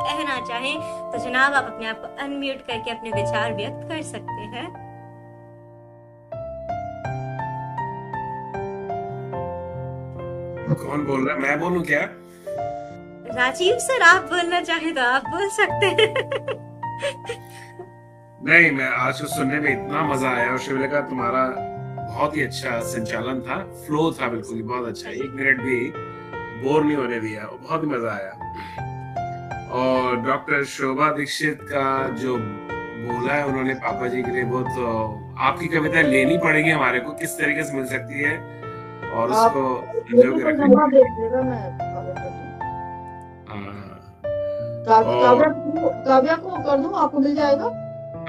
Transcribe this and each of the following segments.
कहना चाहें तो जनाब आप अपने आप को अनम्यूट करके अपने विचार व्यक्त कर सकते हैं। कौन बोल रहा है? मैं बोलूं क्या? राजीव सर आप बोलना चाहें तो आप बोल सकते हैं। नहीं, मैं आज तो सुनने में इतना मजा आया और शिवले का तुम्हारा बहुत ही अच्छा संचालन था, फ्लो था बिल्कुल ही बहुत अच्छा, 1 मिनट भी बोर नहीं होने दिया और बहुत ही मजा आया। और डॉक्टर शोभा दीक्षित का जो बोला है उन्होंने पापा जी के लिए, वो तो आपकी कविता लेनी पड़ेगी हमारे को, किस तरीके से मिल सकती है और उसको संजो के रखेंगे। काव्या को कर दूं, आपको मिल जाएगा?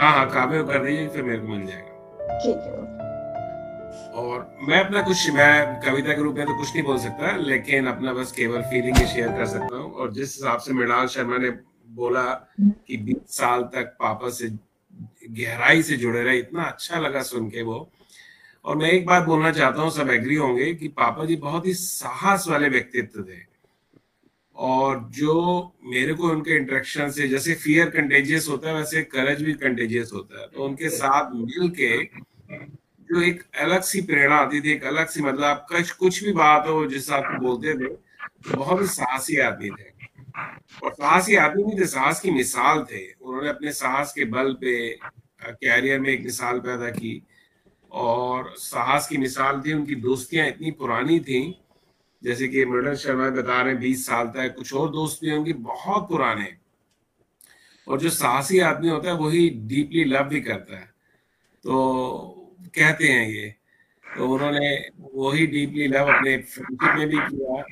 हाँ हाँ, काव्य को कर दीजिए, फिर मेरे को मिल जाएगा। ठीक है। और मैं कविता के रूप में तो कुछ नहीं बोल सकता, लेकिन अपना बस केवल फीलिंग ही शेयर कर सकता हूँ। और जिस हिसाब से मृणाल शर्मा ने बोला कि 20 साल तक पापा से गहराई से जुड़े रहे, इतना अच्छा लगा सुन के वो। और मैं एक बात बोलना चाहता हूँ, सब एग्री होंगे कि पापा जी बहुत ही साहस वाले व्यक्तित्व थे। और जो मेरे को उनके इंटरेक्शन से, जैसे फियर कंटेजियस होता है वैसे करेज भी कंटेजियस होता है, तो उनके साथ मिल के जो एक अलग सी प्रेरणा आती थी, एक अलग सी, मतलब आप कुछ भी बात हो जिस आप बोलते थे, बहुत ही साहसी आदमी थे। और साहसी आदमी नहीं थे, साहस की मिसाल थे। उन्होंने अपने साहस के बल पे कैरियर में एक मिसाल पैदा की और साहस की मिसाल थी। उनकी दोस्तियां इतनी पुरानी थी, जैसे कि मृणाल शर्मा बता रहे हैं 20 साल तक, कुछ और दोस्त भी उनके बहुत पुराने। और जो साहसी आदमी होता है वही डीपली लव भी करता है, तो कहते हैं ये। तो उन्होंने वही डीपली लव अपने फ्रेंडशिप में भी किया,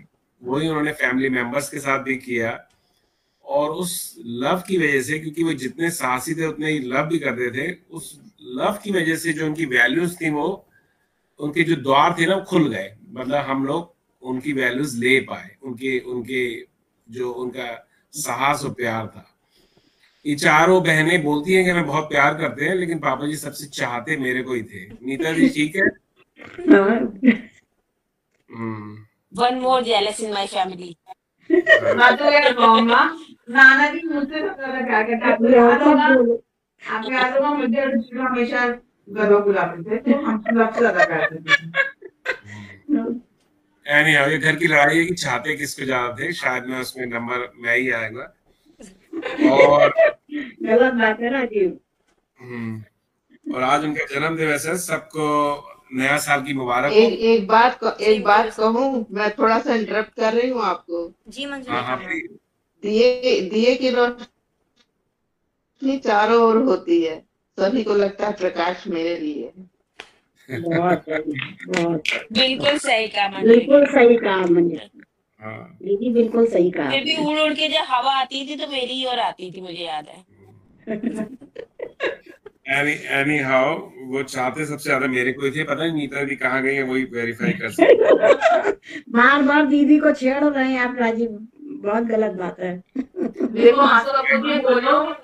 वही उन्होंने फैमिली मेंबर्स के साथ भी किया। और उस लव की वजह से, क्योंकि वो जितने साहसी थे उतने ही लव भी करते थे, उस लव की वजह से जो उनकी वैल्यूज थी, वो उनके जो द्वार थे ना वो खुल गए। मतलब हम लोग उनकी वैल्यूज ले पाए, उनके उनके जो उनका साहस और प्यार था। ये चारों बहनें बोलती हैं कि हमें बहुत प्यार करते हैं, लेकिन पापा जी सबसे चाहते मेरे को ही थे। नीता जी ठीक है? One more jealous in my family. नाना जी मुझसे क्या कहते हैं, आपको याद होगा मुझे हमेशा गधों बुलाते थे, तो हम सबसे ज्यादा करते थे। ये घर की लड़ाई है कि चाहते किसको ज्यादा थे, शायद मैं उसमें नंबर मैं ही आएगा। और गलत बात है राजीव। और आज उनका जन्मदिन, वैसे सबको नया साल की मुबारक। एक बात कहूँ, मैं थोड़ा सा इंटरप्ट कर रही हूँ आपको। जी मंजूर। दिए की रोशनी चारों ओर होती है, सभी को लगता है प्रकाश मेरे लिए। बिल्कुल सही कहा, बिल्कुल सही कहा मंजूर दीदी, बिल्कुल सही कहा। फिर भी उड़ उड़ के जब हवा आती थी तो मेरी ही ओर आती थी, मुझे याद है। anyhow, वो चाहते सबसे ज्यादा मेरे को ही थे। पता नहीं नीता भी कहाँ गई है, वही वेरीफाई कर सकते। बार बार दीदी को छेड़ रहे हैं आप राजीव, बहुत गलत बात है। देखो हाँ, सबको भी बोलो,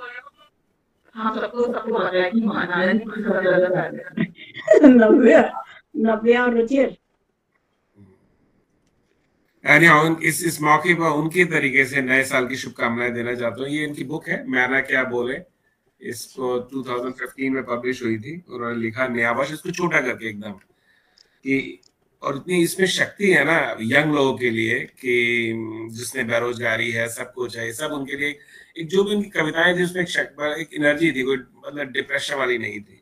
हम सबको पता है कि नव्या और रुचिर। इस मौके पर उनके तरीके से नए साल की शुभकामनाएं देना चाहता हूँ। ये इनकी बुक है, मैना क्या बोले, इसको 2015 में पब्लिश हुई थी। उन्होंने लिखा नया वर्ष, इसको छोटा करके एकदम कि, और इतनी इसमें शक्ति है ना यंग लोगों के लिए, कि जिसने बेरोजगारी है, सब कुछ है, सब उनके लिए। एक जो भी उनकी कविताएं थी उसमें एक एनर्जी थी, कोई मतलब डिप्रेशन वाली नहीं थी।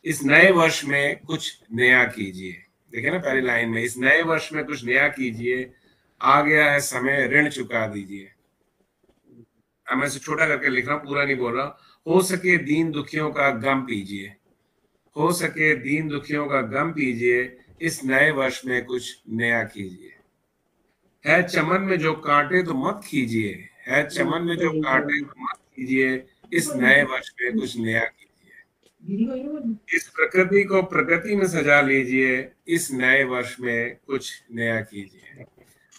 इस नए वर्ष में कुछ नया कीजिए, देखे ना पहली लाइन में, इस नए वर्ष में कुछ नया कीजिए, आ गया है समय ऋण चुका दीजिए। अब मैं इसे छोटा करके लिख रहा हूँ, पूरा नहीं बोल रहा। हो सके दीन दुखियों का गम पीजिए, हो सके दीन दुखियों का गम पीजिए, इस नए वर्ष में कुछ नया कीजिए। है चमन में जो कांटे तो मत कीजिए, है चमन में जो कांटे तो मत कीजिए, इस नए वर्ष में कुछ नया कीजिए। इस प्रकृति को प्रगति में सजा लीजिए, इस नए वर्ष में कुछ नया कीजिए।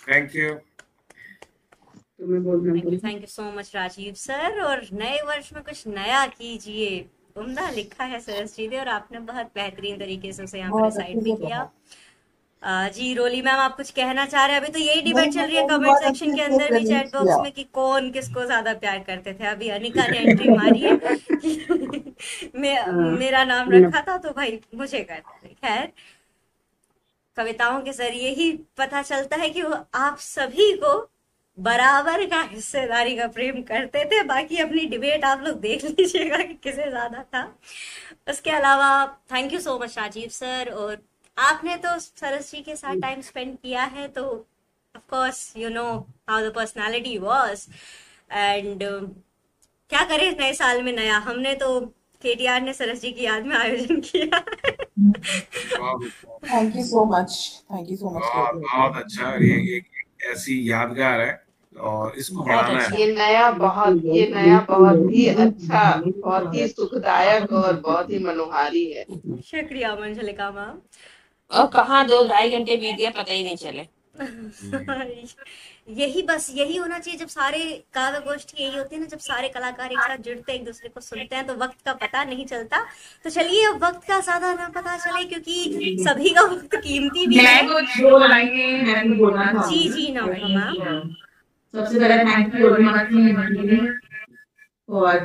Thank you. Thank you so much Rajeev sir. और नए वर्ष में कुछ नया कीजिए, उम्दा लिखा है सरस जी ने, और आपने बहुत बेहतरीन तरीके से उसे यहाँ पर रिसाइट भी किया। जी रोली मैम, आप कुछ कहना चाह रहे हैं? अभी तो यही डिबेट चल रही है कमेंट सेक्शन के अंदर भी, चैट बॉक्स में, कि कौन किसको ज्यादा प्यार करते थे। अभी अनिका ने एंट्री मारी है कि मेरा नाम रखा था तो भाई मुझे करते थे। खैर, कविताओं के जरिए ही पता चलता है कि वो आप सभी को बराबर का हिस्सेदारी का प्रेम करते थे। बाकी अपनी डिबेट आप लोग देख लीजिएगा कि किसे ज्यादा था। उसके अलावा thank you so much Rajeev sir, और आपने तो सरस जी के साथ टाइम स्पेंड किया है, तो of course you know how the personality was. And क्या करें, नए साल में नया, हमने तो केटीआर ने सरस जी की याद में आयोजन किया। Thank you so much, thank you so much. बहुत अच्छा, ये ऐसी यादगार है और इसको बढ़ाना है। ये नया बहुत ही अच्छा, बहुत ही सुखदायक और बहुत ही मनोहारी है। शुक्रिया मंजलिका मैम। और कहाँ 2-2.5 घंटे बीत गया पता ही नहीं चले। यही होना चाहिए जब सारे काव्य गोष्ठी, यही होती है ना, जब सारे कलाकार एक साथ जुड़ते हैं, एक दूसरे को सुनते हैं, तो वक्त का पता नहीं चलता। तो चलिए अब वक्त का ज्यादा ना पता चले, क्योंकि सभी का वक्त कीमती भी है। मैं कुछ बोलना था। जी ना मैम। सबसे पहले थैंक यू और